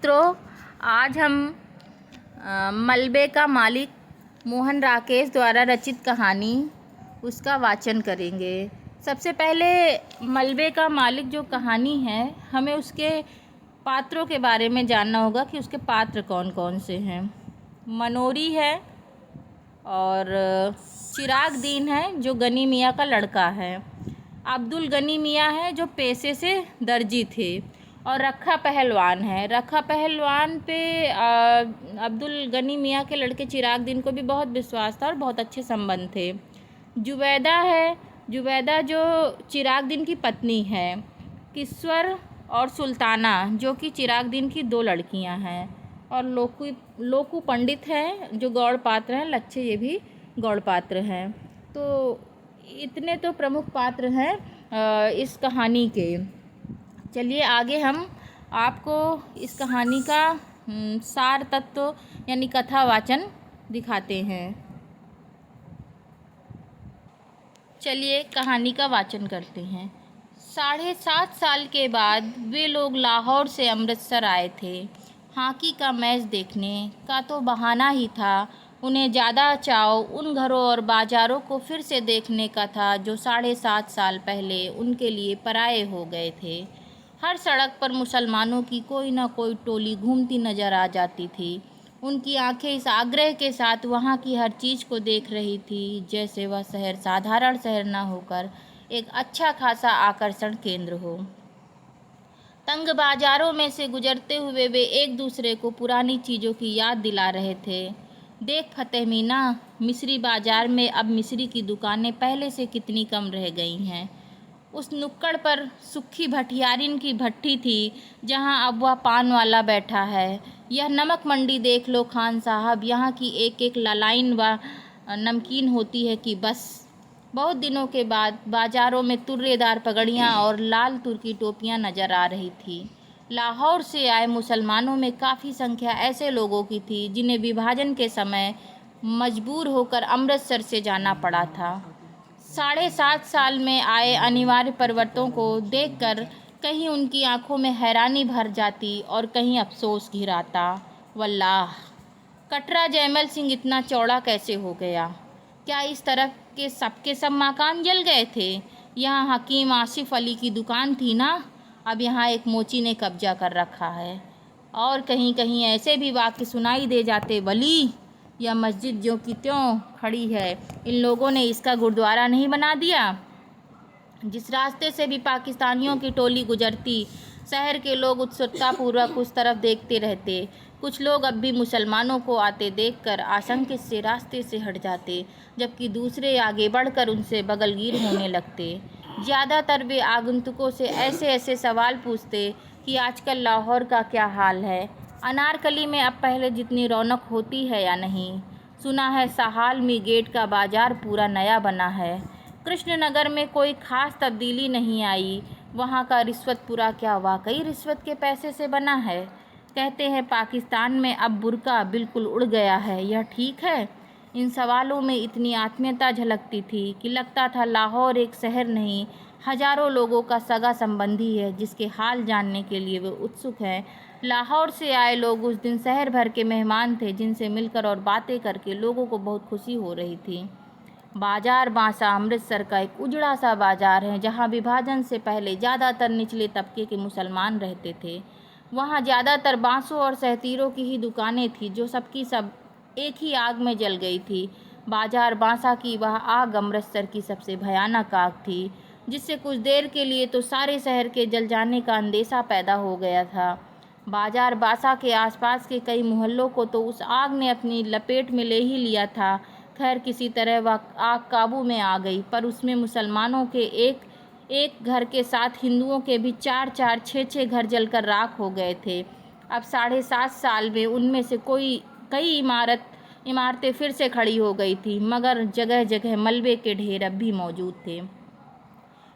मित्रों, आज हम मलबे का मालिक मोहन राकेश द्वारा रचित कहानी उसका वाचन करेंगे। सबसे पहले मलबे का मालिक जो कहानी है, हमें उसके पात्रों के बारे में जानना होगा कि उसके पात्र कौन कौन से हैं। मनोरी है और चिराग दीन है जो गनी मियाँ का लड़का है। अब्दुल गनी मियाँ है जो पेशे से दर्जी थे। और रखा पहलवान है। रखा पहलवान पे अब्दुल गनी मियाँ के लड़के चिराग दीन को भी बहुत विश्वास था और बहुत अच्छे संबंध थे। जुबैदा है, जुबैदा जो चिराग दीन की पत्नी है। किस्वर और सुल्ताना जो कि चिराग दीन की दो लड़कियां हैं। और लोकू पंडित है जो गौड़ पात्र हैं। लच्छे ये भी गौड़ पात्र हैं। तो इतने तो प्रमुख पात्र हैं इस कहानी के। चलिए आगे हम आपको इस कहानी का सार तत्व यानी कथा वाचन दिखाते हैं। चलिए कहानी का वाचन करते हैं। 7.5 साल के बाद वे लोग लाहौर से अमृतसर आए थे। हॉकी का मैच देखने का तो बहाना ही था। उन्हें ज़्यादा चाव उन घरों और बाज़ारों को फिर से देखने का था जो 7.5 साल पहले उनके लिए पराये हो गए थे। हर सड़क पर मुसलमानों की कोई न कोई टोली घूमती नज़र आ जाती थी। उनकी आंखें इस आग्रह के साथ वहाँ की हर चीज़ को देख रही थी जैसे वह शहर साधारण शहर न होकर एक अच्छा खासा आकर्षण केंद्र हो। तंग बाजारों में से गुजरते हुए वे एक दूसरे को पुरानी चीज़ों की याद दिला रहे थे। देख फतेह मीना, मिस्री बाजार में अब मिस्री की दुकानें पहले से कितनी कम रह गई हैं। उस नुक्कड़ पर सुक्खी भटियारिन की भट्टी थी जहां अब वह पान वाला बैठा है। यह नमक मंडी देख लो खान साहब, यहाँ की एक एक लालाइन व नमकीन होती है कि बस। बहुत दिनों के बाद बाज़ारों में तुर्रेदार पगड़ियाँ और लाल तुर्की टोपियाँ नज़र आ रही थी। लाहौर से आए मुसलमानों में काफ़ी संख्या ऐसे लोगों की थी जिन्हें विभाजन के समय मजबूर होकर अमृतसर से जाना पड़ा था। 7.5 साल में आए अनिवार्य परिवर्तनों को देखकर कहीं उनकी आंखों में हैरानी भर जाती और कहीं अफसोस घिर आता। वल्लाह, कटरा जयमल सिंह इतना चौड़ा कैसे हो गया? क्या इस तरफ के सब मकान जल गए थे? यहाँ हकीम आसिफ अली की दुकान थी ना, अब यहाँ एक मोची ने कब्जा कर रखा है। और कहीं कहीं ऐसे भी वाक्य सुनाई दे जाते, वली यह मस्जिद जो कि त्यों खड़ी है, इन लोगों ने इसका गुरुद्वारा नहीं बना दिया। जिस रास्ते से भी पाकिस्तानियों की टोली गुजरती, शहर के लोग उत्सुकतापूर्वक उस तरफ देखते रहते। कुछ लोग अब भी मुसलमानों को आते देखकर आशंकित से रास्ते से हट जाते, जबकि दूसरे आगे बढ़कर उनसे बगलगीर होने लगते। ज़्यादातर वे आगंतुकों से ऐसे ऐसे सवाल पूछते कि आजकल लाहौर का क्या हाल है, अनारकली में अब पहले जितनी रौनक होती है या नहीं। सुना है साहाल में गेट का बाज़ार पूरा नया बना है। कृष्णनगर में कोई ख़ास तब्दीली नहीं आई। वहाँ का रिश्वतपुरा क्या वाकई रिश्वत के पैसे से बना है? कहते हैं पाकिस्तान में अब बुर्का बिल्कुल उड़ गया है, यह ठीक है? इन सवालों में इतनी आत्मीयता झलकती थी कि लगता था लाहौर एक शहर नहीं, हजारों लोगों का सगा संबंधी है जिसके हाल जानने के लिए वे उत्सुक हैं। लाहौर से आए लोग उस दिन शहर भर के मेहमान थे जिनसे मिलकर और बातें करके लोगों को बहुत खुशी हो रही थी। बाजार बांसा अमृतसर का एक उजड़ा सा बाजार है जहां विभाजन से पहले ज़्यादातर निचले तबके के मुसलमान रहते थे। वहां ज़्यादातर बांसों और सहतीरों की ही दुकानें थीं जो सबकी सब एक ही आग में जल गई थी। बाजार बांसा की वह आग अमृतसर की सबसे भयानक आग थी जिससे कुछ देर के लिए तो सारे शहर के जल जाने का अंदेशा पैदा हो गया था। बाजार बांसा के आसपास के कई मोहल्लों को तो उस आग ने अपनी लपेट में ले ही लिया था। खैर किसी तरह वह आग काबू में आ गई, पर उसमें मुसलमानों के एक घर के साथ हिंदुओं के भी 4-4, 6-6 घर जलकर राख हो गए थे। अब 7.5 साल में उनमें से कई इमारतें फिर से खड़ी हो गई थी, मगर जगह जगह मलबे के ढेर अब भी मौजूद थे।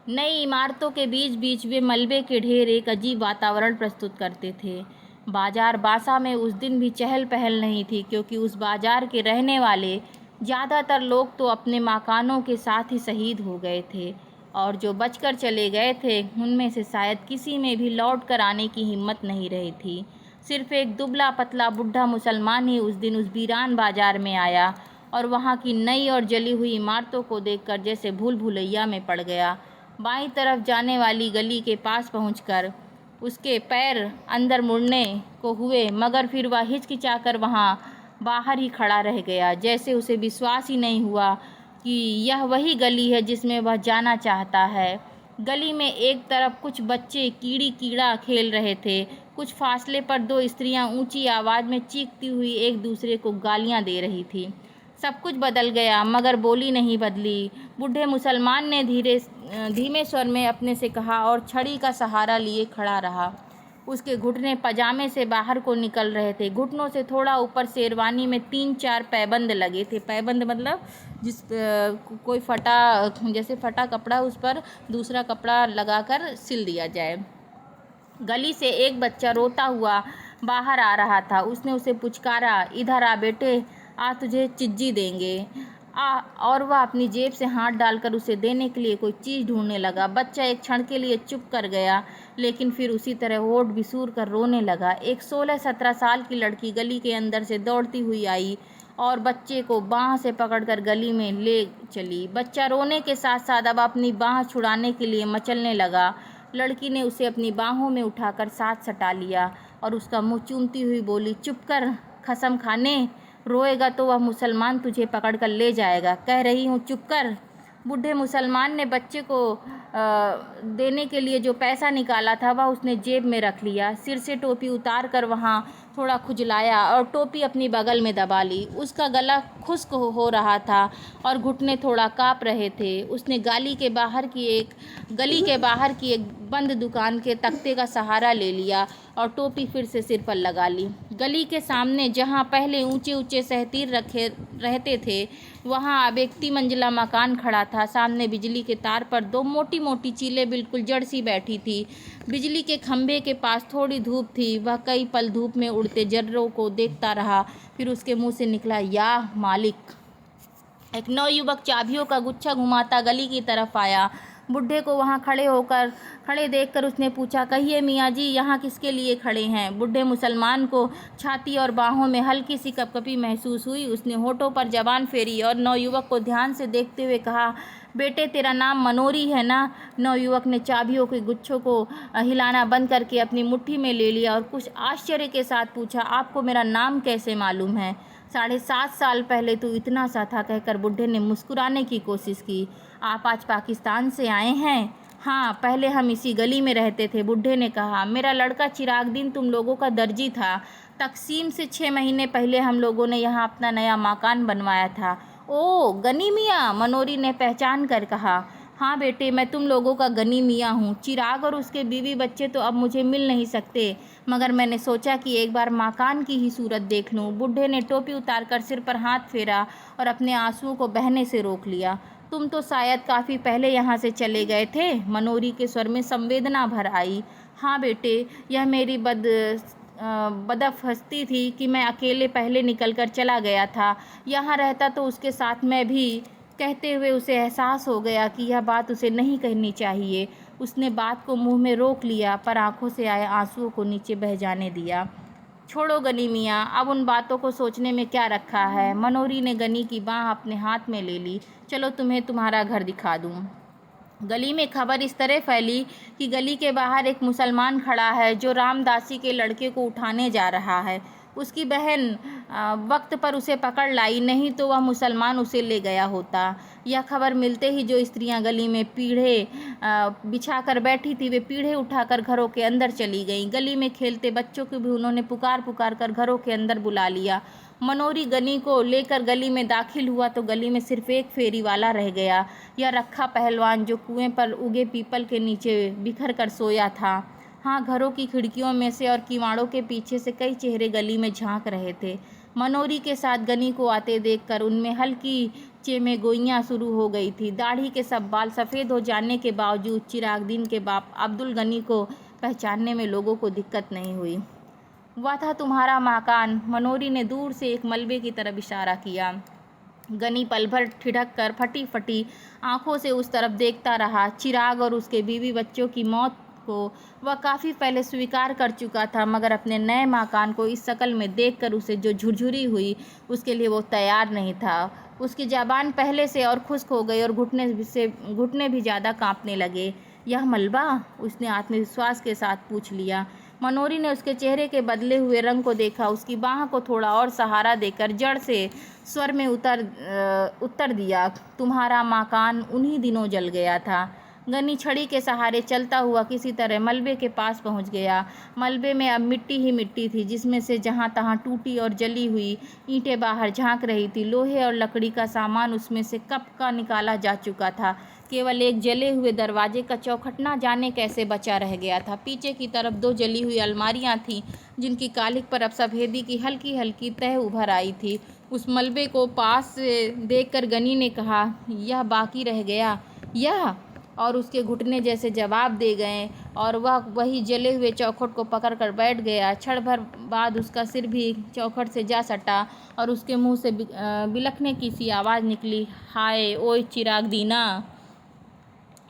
नई इमारतों के बीच बीच वे मलबे के ढेर एक अजीब वातावरण प्रस्तुत करते थे। बाजार बांसा में उस दिन भी चहल पहल नहीं थी क्योंकि उस बाजार के रहने वाले ज़्यादातर लोग तो अपने मकानों के साथ ही शहीद हो गए थे और जो बचकर चले गए थे उनमें से शायद किसी में भी लौट कर आने की हिम्मत नहीं रही थी। सिर्फ एक दुबला पतला बूढ़ा मुसलमान ही उस दिन उस वीरान बाजार में आया और वहाँ की नई और जली हुई इमारतों को देखकर जैसे भूल भुलैया में पड़ गया। बाईं तरफ जाने वाली गली के पास पहुंचकर उसके पैर अंदर मुड़ने को हुए, मगर फिर वह हिचकिचाकर वहाँ बाहर ही खड़ा रह गया, जैसे उसे विश्वास ही नहीं हुआ कि यह वही गली है जिसमें वह जाना चाहता है। गली में एक तरफ कुछ बच्चे कीड़ी कीड़ा खेल रहे थे, कुछ फासले पर दो स्त्रियां ऊंची आवाज़ में चीखती हुई एक दूसरे को गालियां दे रही थी। सब कुछ बदल गया, मगर बोली नहीं बदली। बूढ़े मुसलमान ने धीमे स्वर में अपने से कहा और छड़ी का सहारा लिए खड़ा रहा। उसके घुटने पजामे से बाहर को निकल रहे थे। घुटनों से थोड़ा ऊपर शेरवानी में 3-4 पैबंद लगे थे। पैबंद मतलब कोई फटा, जैसे फटा कपड़ा उस पर दूसरा कपड़ा लगाकर सिल दिया जाए। गली से एक बच्चा रोता हुआ बाहर आ रहा था। उसने उसे पुचकारा, इधर आ बेटे, आ तुझे चिज्जी देंगे। और वह अपनी जेब से हाथ डालकर उसे देने के लिए कोई चीज़ ढूंढने लगा। बच्चा एक क्षण के लिए चुप कर गया, लेकिन फिर उसी तरह होठ बिसूर कर रोने लगा। एक 16-17 साल की लड़की गली के अंदर से दौड़ती हुई आई और बच्चे को बाँह से पकड़कर गली में ले चली। बच्चा रोने के साथ साथ अब अपनी बाँह छुड़ाने के लिए मचलने लगा। लड़की ने उसे अपनी बाहों में उठाकर साथ सटा लिया और उसका मुँह चूमती हुई बोली, चुप कर खसम खाने, रोएगा तो वह मुसलमान तुझे पकड़कर ले जाएगा। कह रही हूँ चुप कर। बूढ़े मुसलमान ने बच्चे को देने के लिए जो पैसा निकाला था वह उसने जेब में रख लिया। सिर से टोपी उतार कर वहाँ थोड़ा खुजलाया और टोपी अपनी बगल में दबा ली। उसका गला खुश्क हो रहा था और घुटने थोड़ा काँप रहे थे। उसने गली के बाहर की एक बंद दुकान के तख्ते का सहारा ले लिया और टोपी फिर से सिर पर लगा ली। गली के सामने जहाँ पहले ऊंचे ऊंचे सहतीर रहते थे, वहाँ अब एक 3 मंजिला मकान खड़ा था। सामने बिजली के तार पर 2 मोटी मोटी चीलें बिल्कुल जड़ सी बैठी थी। बिजली के खंभे के पास थोड़ी धूप थी। वह कई पल धूप में उड़ते जर्रों को देखता रहा। फिर उसके मुंह से निकला, या मालिक। एक नौयुवक चाबियों का गुच्छा घुमाता गली की तरफ आया। बुढ़े को वहाँ खड़े देखकर उसने पूछा, कहिए मियाँ जी, यहाँ किसके लिए खड़े हैं? बूढ़े मुसलमान को छाती और बाहों में हल्की सी कपकपी महसूस हुई। उसने होठों पर जबान फेरी और नौयुवक को ध्यान से देखते हुए कहा, बेटे तेरा नाम मनोरी है ना? नौयुवक ने चाबियों के गुच्छों को हिलाना बंद करके अपनी मुट्ठी में ले लिया और कुछ आश्चर्य के साथ पूछा, आपको मेरा नाम कैसे मालूम है? 7.5 साल पहले तू इतना सा था, कहकर बुढ़े ने मुस्कुराने की कोशिश की। आप आज पाकिस्तान से आए हैं? हाँ, पहले हम इसी गली में रहते थे, बुढ़े ने कहा। मेरा लड़का चिरागदीन तुम लोगों का दर्जी था। तकसीम से 6 महीने पहले हम लोगों ने यहाँ अपना नया मकान बनवाया था। ओ गनी मियाँ, मनोरी ने पहचान कर कहा। हाँ बेटे, मैं तुम लोगों का गनी मियाँ हूँ। चिराग और उसके बीवी बच्चे तो अब मुझे मिल नहीं सकते, मगर मैंने सोचा कि एक बार मकान की ही सूरत देख लूँ। बुढ़े ने टोपी उतारकर सिर पर हाथ फेरा और अपने आंसुओं को बहने से रोक लिया। तुम तो शायद काफ़ी पहले यहाँ से चले गए थे, मनोरी के स्वर में संवेदना भर आई। हाँ बेटे, यह मेरी बदफहस्ती थी कि मैं अकेले पहले निकलकर चला गया था। यहाँ रहता तो उसके साथ मैं भी। कहते हुए उसे एहसास हो गया कि यह बात उसे नहीं कहनी चाहिए। उसने बात को मुंह में रोक लिया, पर आंखों से आए आंसुओं को नीचे बह जाने दिया। छोड़ो गनी मियाँ, अब उन बातों को सोचने में क्या रखा है। मनोरी ने गनी की बाँह अपने हाथ में ले ली। चलो तुम्हें तुम्हारा घर दिखा दूँ। गली में खबर इस तरह फैली कि गली के बाहर एक मुसलमान खड़ा है जो रामदासी के लड़के को उठाने जा रहा है। उसकी बहन वक्त पर उसे पकड़ लाई, नहीं तो वह मुसलमान उसे ले गया होता। यह खबर मिलते ही जो स्त्रियां गली में पीढ़े बिछाकर बैठी थी, वे पीढ़े उठाकर घरों के अंदर चली गईं। गली में खेलते बच्चों को भी उन्होंने पुकार पुकार कर घरों के अंदर बुला लिया। मनोरी गनी को लेकर गली में दाखिल हुआ तो गली में सिर्फ एक फेरी वाला रह गया, यह रखा पहलवान जो कुएं पर उगे पीपल के नीचे बिखर कर सोया था। हाँ, घरों की खिड़कियों में से और किवाड़ों के पीछे से कई चेहरे गली में झांक रहे थे। मनोरी के साथ गनी को आते देखकर उनमें हल्की चेमेगोइयाँ शुरू हो गई थी। दाढ़ी के सब बाल सफ़ेद हो जाने के बावजूद चिरागदीन के बाप अब्दुल गनी को पहचानने में लोगों को दिक्कत नहीं हुई। वह था तुम्हारा मकान। मनोरी ने दूर से एक मलबे की तरफ इशारा किया। गनी पल भर ठिठक कर फटी फटी आंखों से उस तरफ देखता रहा। चिराग और उसके बीवी बच्चों की मौत को वह काफ़ी पहले स्वीकार कर चुका था, मगर अपने नए मकान को इस शक्ल में देखकर उसे जो झुरझुरी हुई उसके लिए वो तैयार नहीं था। उसकी ज़बान पहले से और खुश्क हो गई और घुटने भी ज़्यादा कांपने लगे। यह मलबा? उसने आत्मविश्वास के साथ पूछ लिया। मनोरी ने उसके चेहरे के बदले हुए रंग को देखा, उसकी बाह को थोड़ा और सहारा देकर जड़ से स्वर में उत्तर दिया, तुम्हारा मकान उन्हीं दिनों जल गया था। गनी छड़ी के सहारे चलता हुआ किसी तरह मलबे के पास पहुंच गया। मलबे में अब मिट्टी ही मिट्टी थी, जिसमें से जहां तहां टूटी और जली हुई ईंटें बाहर झांक रही थी। लोहे और लकड़ी का सामान उसमें से कब का निकाला जा चुका था। केवल एक जले हुए दरवाजे का चौखट ना जाने कैसे बचा रह गया था। पीछे की तरफ 2 जली हुई अलमारियां थीं, जिनकी कालिक पर अब सफ़ेदी की हल्की हल्की तह उभर आई थी। उस मलबे को पास से देखकर गनी ने कहा, यह बाकी रह गया, यह? और उसके घुटने जैसे जवाब दे गए और वह वही जले हुए चौखट को पकड़कर बैठ गया। क्षण भर बाद उसका सिर भी चौखट से जा सटा और उसके मुंह से बिलखने की सी आवाज़ निकली, हाय ओए चिराग दीना।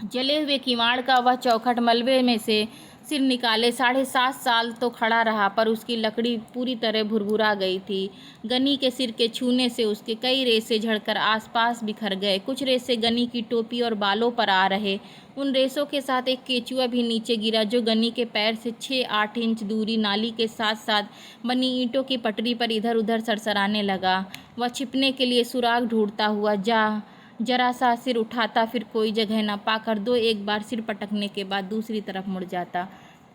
जले हुए किवाड़ का वह चौखट मलबे में से सिर निकाले 7.5 साल तो खड़ा रहा, पर उसकी लकड़ी पूरी तरह भुरभुरा गई थी। गनी के सिर के छूने से उसके कई रेशे झड़कर आसपास बिखर गए। कुछ रेशे गनी की टोपी और बालों पर आ रहे। उन रेशों के साथ एक केचुआ भी नीचे गिरा, जो गनी के पैर से 6-8 इंच दूरी नाली के साथ साथ बनी ईंटों की पटरी पर इधर उधर सरसराने लगा। वह छिपने के लिए सुराग ढूंढता हुआ जरा सा सिर उठाता, फिर कोई जगह न पाकर 2-1 बार सिर पटकने के बाद दूसरी तरफ मुड़ जाता।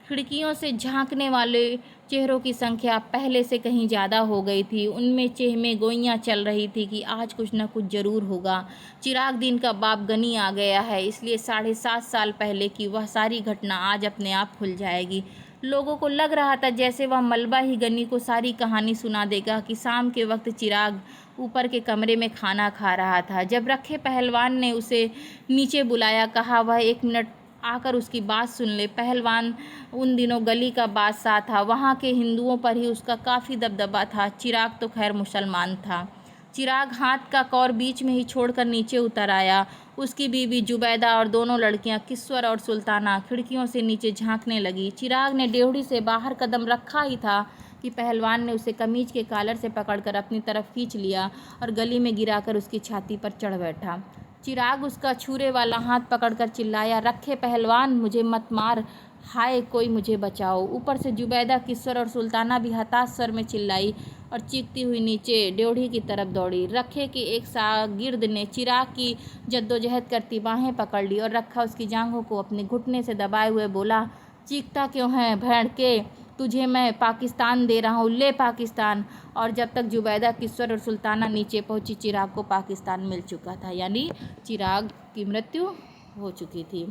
खिड़कियों से झांकने वाले चेहरों की संख्या पहले से कहीं ज़्यादा हो गई थी। उनमें चेहमे गोइयाँ चल रही थी कि आज कुछ न कुछ ज़रूर होगा। चिराग दीन का बाप गनी आ गया है, इसलिए 7.5 साल पहले की वह सारी घटना आज अपने आप खुल जाएगी। लोगों को लग रहा था जैसे वह मलबा ही गनी को सारी कहानी सुना देगा कि शाम के वक्त चिराग ऊपर के कमरे में खाना खा रहा था। जब रखे पहलवान ने उसे नीचे बुलाया, कहा वह 1 मिनट आकर उसकी बात सुन ले। पहलवान उन दिनों गली का बादशाह था, वहाँ के हिंदुओं पर ही उसका काफ़ी दबदबा था। चिराग तो खैर मुसलमान था। चिराग हाथ का कौर बीच में ही छोड़कर नीचे उतर आया। उसकी बीवी जुबैदा और दोनों लड़कियां किस्वर और सुल्ताना खिड़कियों से नीचे झांकने लगी। चिराग ने डेवढ़ी से बाहर कदम रखा ही था कि पहलवान ने उसे कमीज के कॉलर से पकड़कर अपनी तरफ खींच लिया और गली में गिराकर उसकी छाती पर चढ़ बैठा। चिराग उसका छुरे वाला हाथ पकड़कर चिल्लाया, रखे पहलवान, मुझे मत मार, हाय कोई मुझे बचाओ। ऊपर से जुबैदा, किस्वर और सुल्ताना भी हताश स्वर में चिल्लाई और चीखती हुई नीचे ड्योढ़ी की तरफ दौड़ी। रखे के एक शागिर्द ने चिराग की जद्दोजहद करती बाहें पकड़ ली और रखा उसकी जांघों को अपने घुटने से दबाए हुए बोला, चीखता क्यों है भेड़ के, तुझे मैं पाकिस्तान दे रहा हूँ, ले पाकिस्तान। और जब तक जुबैदा, किस्वर और सुल्ताना नीचे पहुंची, चिराग को पाकिस्तान मिल चुका था, यानी चिराग की मृत्यु हो चुकी थी।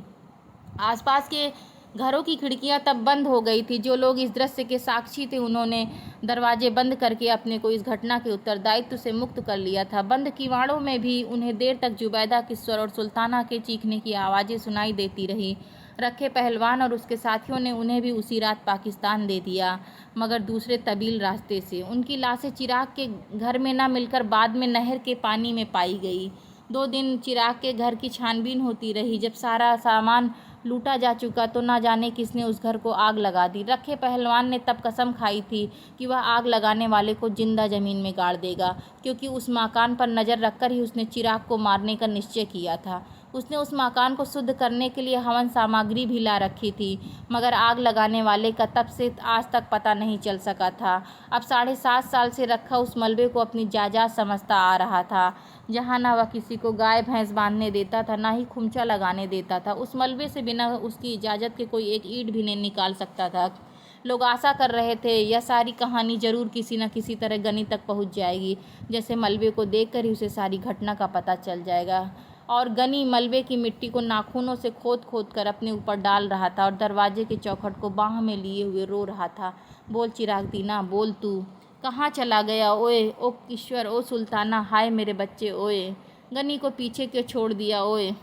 आसपास के घरों की खिड़कियां तब बंद हो गई थी। जो लोग इस दृश्य के साक्षी थे, उन्होंने दरवाजे बंद करके अपने को इस घटना के उत्तरदायित्व से मुक्त कर लिया था। बंद किवाड़ों में भी उन्हें देर तक जुबैदा, किस्वर और सुल्ताना के चीखने की आवाज़ें सुनाई देती रही। रखे पहलवान और उसके साथियों ने उन्हें भी उसी रात पाकिस्तान दे दिया, मगर दूसरे तबील रास्ते से। उनकी लाशें चिराग के घर में न मिलकर बाद में नहर के पानी में पाई गई। 2 दिन चिराग के घर की छानबीन होती रही। जब सारा सामान लूटा जा चुका तो ना जाने किसने उस घर को आग लगा दी। रखे पहलवान ने तब कसम खाई थी कि वह आग लगाने वाले को जिंदा ज़मीन में गाड़ देगा, क्योंकि उस मकान पर नज़र रखकर ही उसने चिराग को मारने का निश्चय किया था। उसने उस मकान को शुद्ध करने के लिए हवन सामग्री भी ला रखी थी, मगर आग लगाने वाले का तब से आज तक पता नहीं चल सका था। अब 7.5 साल से रखा उस मलबे को अपनी जायदाद समझता आ रहा था, जहाँ ना वह किसी को गाय भैंस बांधने देता था, ना ही खुमचा लगाने देता था। उस मलबे से बिना उसकी इजाज़त के कोई एक ईंट भी नहीं निकाल सकता था। लोग आशा कर रहे थे यह सारी कहानी जरूर किसी न किसी तरह गनी तक पहुंच जाएगी, जैसे मलबे को देखकर ही उसे सारी घटना का पता चल जाएगा। और गनी मलबे की मिट्टी को नाखूनों से खोद खोद कर अपने ऊपर डाल रहा था और दरवाजे के चौखट को बाह में लिए हुए रो रहा था। बोल चिराग दीना, बोल, तू कहाँ चला गया? ओए ओ किश्वर, ओ सुल्ताना, हाय मेरे बच्चे, ओए गनी को पीछे क्यों छोड़ दिया? ओए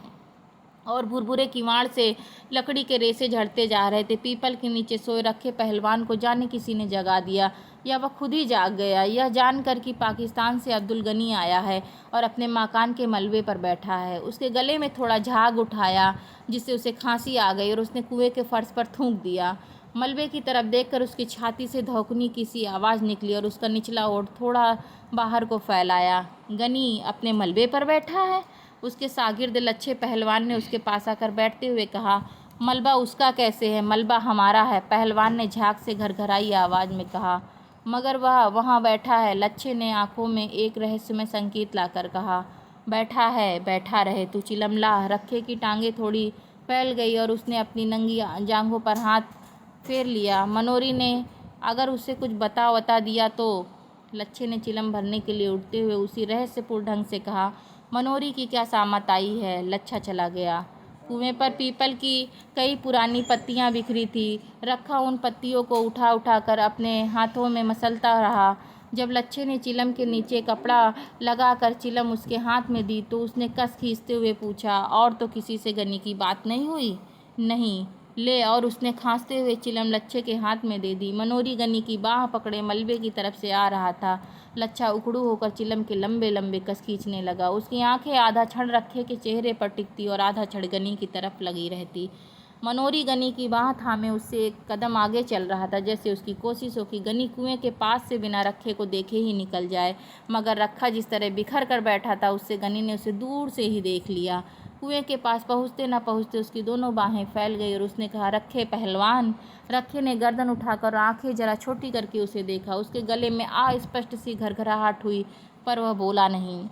और भुरभुरे किवाड़ से लकड़ी के रेसे झड़ते जा रहे थे। पीपल के नीचे सोए रखे पहलवान को जाने किसी ने जगा दिया या वह खुद ही जाग गया, यह जानकर कि पाकिस्तान से अब्दुल गनी आया है और अपने मकान के मलबे पर बैठा है। उसके गले में थोड़ा झाग उठाया जिससे उसे खांसी आ गई और उसने कुएं के फर्श पर थूक दिया। मलबे की तरफ देखकर उसकी छाती से धौंकनी किसी आवाज़ निकली और उसका निचला ओठ थोड़ा बाहर को फैलाया। गनी अपने मलबे पर बैठा है? उसके शागिर्द लच्छे पहलवान ने उसके पास आकर बैठते हुए कहा। मलबा उसका कैसे है, मलबा हमारा है, पहलवान ने झाग से घरघराई आवाज़ में कहा। मगर वह वहाँ बैठा है, लच्छे ने आंखों में एक रहस्यमय संकेत लाकर कहा। बैठा है, बैठा रहे, तू चिलमला। रखे की टांगें थोड़ी फैल गई और उसने अपनी नंगी जांघों पर हाथ फेर लिया। मनोरी ने अगर उसे कुछ बता दिया तो? लच्छे ने चिलम भरने के लिए उठते हुए उसी रहस्यपूर्ण ढंग से कहा। मनोरी की क्या सामत आई है? लच्छा चला गया। कुएं पर पीपल की कई पुरानी पत्तियां बिखरी थी। रखा उन पत्तियों को उठा कर अपने हाथों में मसलता रहा। जब लच्छे ने चिलम के नीचे कपड़ा लगाकर चिलम उसके हाथ में दी तो उसने कस खींचते हुए पूछा, और तो किसी से गनी की बात नहीं हुई? नहीं। ले, और उसने खांसते हुए चिलम लच्छे के हाथ में दे दी। मनोरी गनी की बाह पकड़े मलबे की तरफ से आ रहा था। लच्छा उकड़ू होकर चिलम के लंबे लंबे कस खींचने लगा। उसकी आंखें आधा क्षण रखे के चेहरे पर टिकती और आधा क्षण गनी की तरफ लगी रहती। मनोरी गनी की बाह थामे उससे एक कदम आगे चल रहा था, जैसे उसकी कोशिश हो कि गनी कुएं के पास से बिना रखे को देखे ही निकल जाए। मगर रखा जिस तरह बिखर कर बैठा था, उससे गनी ने उसे दूर से ही देख लिया। कुएं के पास पहुँचते न पहुँचते उसकी दोनों बाहें फैल गई और उसने कहा, रखे पहलवान। रखे ने गर्दन उठाकर आंखें जरा छोटी करके उसे देखा। उसके गले में अस्पष्ट सी घरघराहट हुई, पर वह बोला नहीं।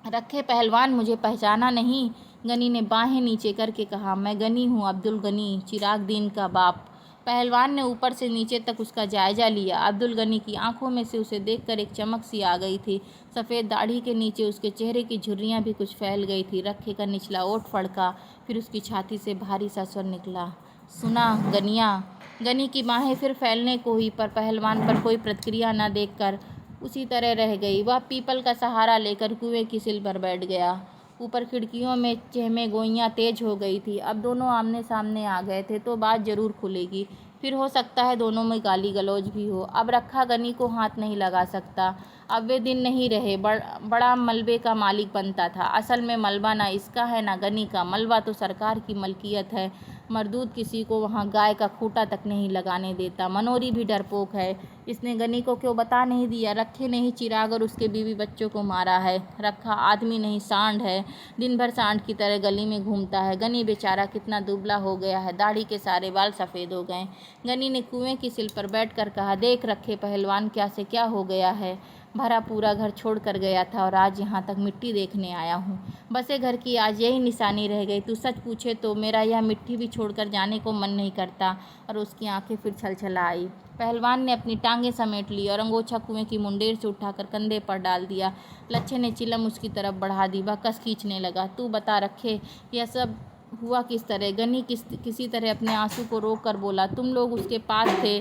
रखे पहलवान, मुझे पहचाना नहीं? गनी ने बाहें नीचे करके कहा। मैं गनी हूँ, अब्दुल गनी, चिरागदीन का बाप। पहलवान ने ऊपर से नीचे तक उसका जायजा लिया। अब्दुल गनी की आंखों में से उसे देखकर एक चमक सी आ गई थी। सफ़ेद दाढ़ी के नीचे उसके चेहरे की झुर्रियाँ भी कुछ फैल गई थी। रखे का निचला ओठ फड़का, फिर उसकी छाती से भारी सा स्वर निकला, सुना गनिया। गनी की बाहें फिर फैलने को ही, पर पहलवान पर कोई प्रतिक्रिया न देखकर उसी तरह रह गई। वह पीपल का सहारा लेकर कुएं की सिल पर बैठ गया। ऊपर खिड़कियों में चहमे गोइयाँ तेज हो गई थी। अब दोनों आमने सामने आ गए थे तो बात जरूर खुलेगी। फिर हो सकता है दोनों में गाली गलौज भी हो। अब रखा गनी को हाथ नहीं लगा सकता। अब वे दिन नहीं रहे। बड़ा मलबे का मालिक बनता था। असल में मलबा ना इसका है ना गनी का। मलबा तो सरकार की मलकियत है। मरदूद किसी को वहाँ गाय का खूंटा तक नहीं लगाने देता। मनोरी भी डरपोक है। इसने गनी को क्यों बता नहीं दिया? रखे ने ही चिराग और उसके बीवी बच्चों को मारा है। रखा आदमी नहीं सांड है, दिन भर सांड की तरह गली में घूमता है। गनी बेचारा कितना दुबला हो गया है, दाढ़ी के सारे बाल सफ़ेद हो गए। गनी ने कुएं की सिल पर बैठकर कहा, देख रखे पहलवान, क्या से क्या हो गया है। भरा पूरा घर छोड़ कर गया था और आज यहाँ तक मिट्टी देखने आया हूँ। बसे घर की आज यही निशानी रह गई। तू सच पूछे तो मेरा यह मिट्टी भी छोड़कर जाने को मन नहीं करता। और उसकी आंखें फिर छलछला आई। पहलवान ने अपनी टांगें समेट ली और अंगोछा कुएं की मुंडेर से उठाकर कंधे पर डाल दिया। लच्छे ने चिलम उसकी तरफ बढ़ा दी। वह कस खींचने लगा। तू बता रखे, यह सब हुआ किस तरह? गनी किसी तरह अपने आंसू को रोक कर बोला, तुम लोग उसके पास थे,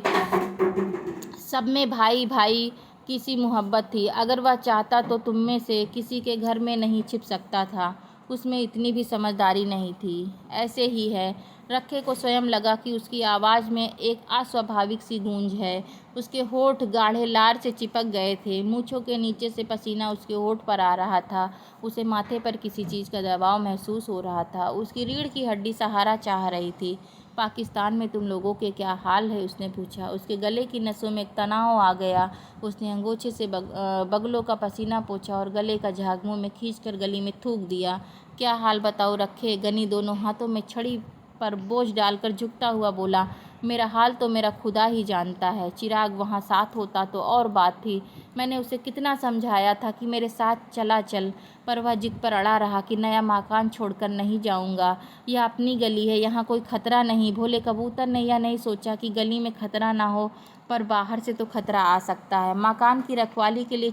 सब में भाई भाई की सी मोहब्बत थी। अगर वह चाहता तो तुम में से किसी के घर में नहीं छिप सकता था। उसमें इतनी भी समझदारी नहीं थी। ऐसे ही है। रखे को स्वयं लगा कि उसकी आवाज़ में एक अस्वाभाविक सी गूंज है। उसके होठ गाढ़े लार से चिपक गए थे। मूँछों के नीचे से पसीना उसके होठ पर आ रहा था। उसे माथे पर किसी चीज़ का दबाव महसूस हो रहा था। उसकी रीढ़ की हड्डी सहारा चाह रही थी। पाकिस्तान में तुम लोगों के क्या हाल है? उसने पूछा। उसके गले की नसों में एक तनाव आ गया। उसने अंगोछे से बगलों का पसीना पोंछा और गले का झाग मुंह में खींचकर गली में थूक दिया। क्या हाल बताओ रखे? गनी दोनों हाथों में छड़ी पर बोझ डालकर झुकता हुआ बोला, मेरा हाल तो मेरा खुदा ही जानता है। चिराग वहाँ साथ होता तो और बात थी। मैंने उसे कितना समझाया था कि मेरे साथ चला चल, पर वह जिद पर अड़ा रहा कि नया मकान छोड़कर नहीं जाऊंगा। यह अपनी गली है, यहाँ कोई खतरा नहीं। भोले कबूतर ने यह नहीं सोचा कि गली में खतरा ना हो, पर बाहर से तो खतरा आ सकता है। मकान की रखवाली के लिए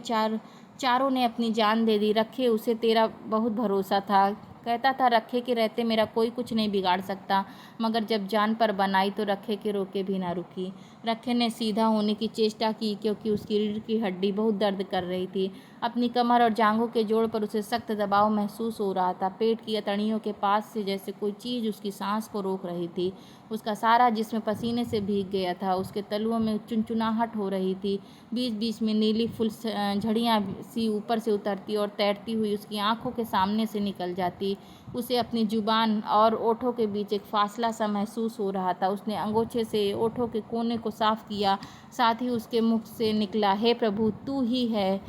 चारों ने अपनी जान दे दी। रखे, उसे तेरा बहुत भरोसा था। कहता था रखे के रहते मेरा कोई कुछ नहीं बिगाड़ सकता, मगर जब जान पर बनाई तो रखे के रोके भी ना रुकी। रखे ने सीधा होने की चेष्टा की क्योंकि उसकी रीढ़ की हड्डी बहुत दर्द कर रही थी। अपनी कमर और जांघों के जोड़ पर उसे सख्त दबाव महसूस हो रहा था। पेट की अतड़ियों के पास से जैसे कोई चीज़ उसकी सांस को रोक रही थी। उसका सारा जिस्म पसीने से भीग गया था। उसके तलुओं में चुनचुनाहट हो रही थी। बीच बीच में नीली फुल झड़ियाँ सी ऊपर से उतरती और तैरती हुई उसकी आंखों के सामने से निकल जाती। उसे अपनी जुबान और ओठों के बीच एक फासला सा महसूस हो रहा था। उसने अंगोछे से ओठों के कोने को साफ किया। साथ ही उसके मुख से निकला, हे प्रभु, तू ही है,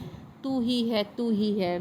तू ही है, तू ही है।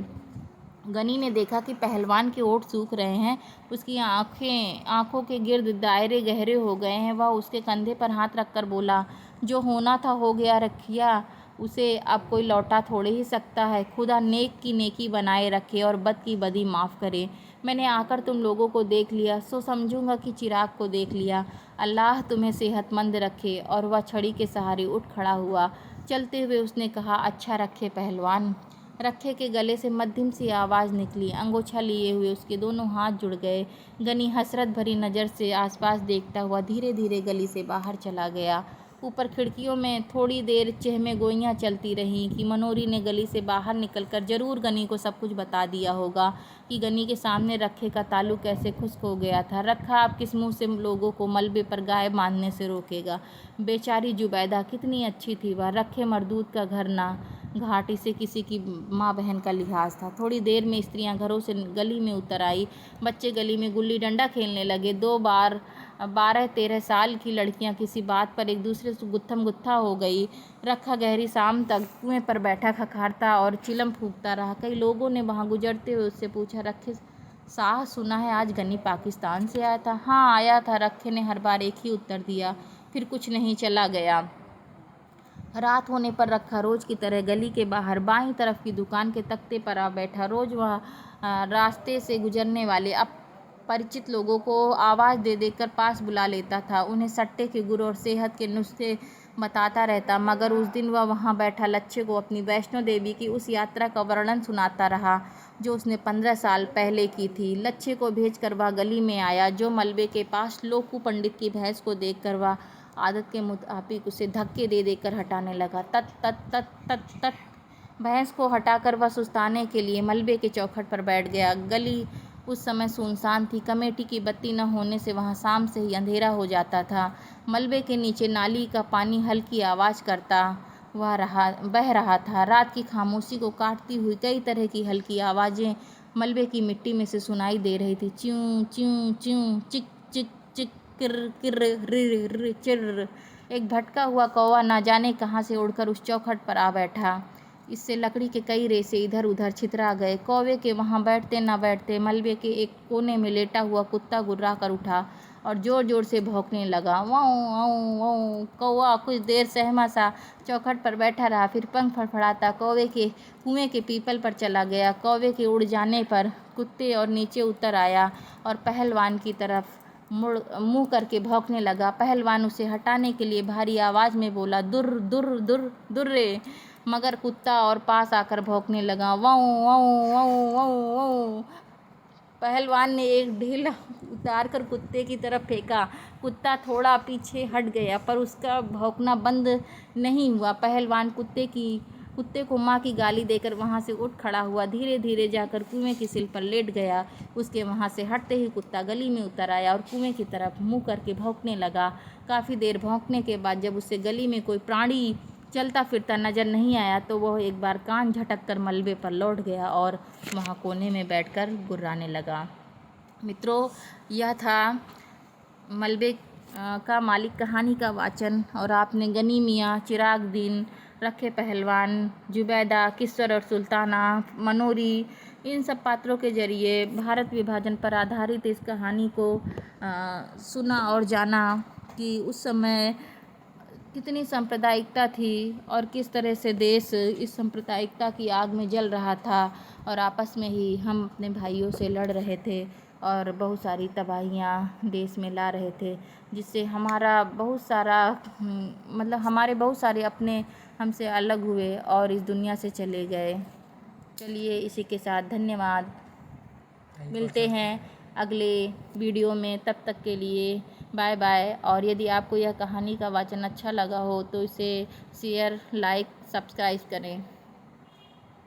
गनी ने देखा कि पहलवान के ओठ सूख रहे हैं। उसकी आंखों के गिर्द दायरे गहरे हो गए हैं। वह उसके कंधे पर हाथ रखकर बोला, जो होना था हो गया रखिया, उसे अब कोई लौटा थोड़े ही सकता है। खुदा नेक की नेकी बनाए रखे और बद की बदी माफ़ करे। मैंने आकर तुम लोगों को देख लिया, सो समझूंगा कि चिराग को देख लिया। अल्लाह तुम्हें सेहतमंद रखे। और वह छड़ी के सहारे उठ खड़ा हुआ। चलते हुए उसने कहा, अच्छा रखे पहलवान। रखे के गले से मध्यम सी आवाज़ निकली। अंगोछा लिए हुए उसके दोनों हाथ जुड़ गए। गनी हसरत भरी नज़र से आसपास देखता हुआ धीरे धीरे गली से बाहर चला गया। ऊपर खिड़कियों में थोड़ी देर चहमे गोइयाँ चलती रहीं कि मनोरी ने गली से बाहर निकलकर जरूर गनी को सब कुछ बता दिया होगा कि गनी के सामने रखे का तालू कैसे खुश्क हो गया था। रखा अब किस मुँह से लोगों को मलबे पर गाय बांधने से रोकेगा। बेचारी जुबैदा कितनी अच्छी थी वह। रखे मरदूत का घर ना घाटी से किसी की माँ बहन का लिहाज था। थोड़ी देर में स्त्रियां घरों से गली में उतर आई। बच्चे गली में गुल्ली डंडा खेलने लगे। 12-13 साल की लड़कियां किसी बात पर एक दूसरे से गुत्थम गुत्था हो गई। रखा गहरी शाम तक कुएं पर बैठा खखारता और चिलम फूंकता रहा। कई लोगों ने वहां गुजरते हुए उससे पूछा, रखे साह, सुना है आज गनी पाकिस्तान से आया था? हाँ, आया था, रखे ने हर बार एक ही उत्तर दिया, फिर कुछ नहीं, चला गया। रात होने पर रखा रोज की तरह गली के बाहर बाईं तरफ की दुकान के तख्ते पर आ बैठा। रोज वह रास्ते से गुजरने वाले अपरिचित लोगों को आवाज़ दे देकर पास बुला लेता था। उन्हें सट्टे के गुर और सेहत के नुस्खे बताता रहता। मगर उस दिन वह वहाँ बैठा लच्छे को अपनी वैष्णो देवी की उस यात्रा का वर्णन सुनाता रहा जो उसने 15 साल पहले की थी। लच्छे को भेजकर वह गली में आया। जो मलबे के पास लोकू पंडित की भैंस को देखकर वह आदत के मुताबिक उसे धक्के दे देकर हटाने लगा। तत तत तत तत तत भैंस को हटाकर वह सुस्ताने के लिए मलबे के चौखट पर बैठ गया। गली उस समय सुनसान थी। कमेटी की बत्ती न होने से वहाँ शाम से ही अंधेरा हो जाता था। मलबे के नीचे नाली का पानी हल्की आवाज़ करता बह रहा था। रात की खामोशी को काटती हुई कई तरह की हल्की आवाज़ें मलबे की मिट्टी में से सुनाई दे रही थी। च्यूं च्यूं च्यूं, चिक चिक चिक, किर्र किर्र, रिर रिर, चिर्र। एक भटका हुआ कौवा न जाने कहाँ से उड़कर उस चौखट पर आ बैठा। इससे लकड़ी के कई रेशे इधर उधर छितरा गए। कौवे के वहाँ बैठते न बैठते मलबे के एक कोने में लेटा हुआ कुत्ता गुर्रा कर उठा और जोर जोर से भौंकने लगा। वाऊ वाऊ वाऊ। कौवा कुछ देर सहमा सा चौखट पर बैठा रहा, फिर पंख फड़फड़ाता कौवे के कुएं के पीपल पर चला गया। कौवे के उड़ जाने पर कुत्ते और नीचे उतर आया और पहलवान की तरफ मुंह करके भौंकने लगा। पहलवान उसे हटाने के लिए भारी आवाज़ में बोला, दुर दुर दुर दुर्रे। मगर कुत्ता और पास आकर भौंकने लगा। वाऊ वाऊ वाऊ वाऊ वाऊ। पहलवान ने एक ढीला उतारकर कुत्ते की तरफ फेंका। कुत्ता थोड़ा पीछे हट गया पर उसका भौंकना बंद नहीं हुआ। पहलवान कुत्ते को माँ की गाली देकर वहाँ से उठ खड़ा हुआ। धीरे धीरे जाकर कुएं की सिल पर लेट गया। उसके वहाँ से हटते ही कुत्ता गली में उतर आया और कुएं की तरफ मुँह करके भौंकने लगा। काफ़ी देर भौंकने के बाद जब उसे गली में कोई प्राणी चलता फिरता नजर नहीं आया तो वह एक बार कान झटक कर मलबे पर लौट गया और वहाँ कोने में बैठकर गुर्राने लगा। मित्रों, यह था मलबे का मालिक कहानी का वाचन और आपने गनी मियाँ, चिराग दीन, रखे पहलवान, जुबैदा, किस्वर और सुल्ताना, मनोरी, इन सब पात्रों के जरिए भारत विभाजन पर आधारित इस कहानी को सुना और जाना कि उस समय कितनी सांप्रदायिकता थी और किस तरह से देश इस सांप्रदायिकता की आग में जल रहा था और आपस में ही हम अपने भाइयों से लड़ रहे थे और बहुत सारी तबाहियाँ देश में ला रहे थे, जिससे हमारा बहुत सारा मतलब हमारे बहुत सारे अपने हमसे अलग हुए और इस दुनिया से चले गए। चलिए, इसी के साथ धन्यवाद। मिलते हैं अगले वीडियो में। तब तक के लिए बाय बाय। और यदि आपको यह कहानी का वाचन अच्छा लगा हो तो इसे शेयर, लाइक, सब्सक्राइब करें।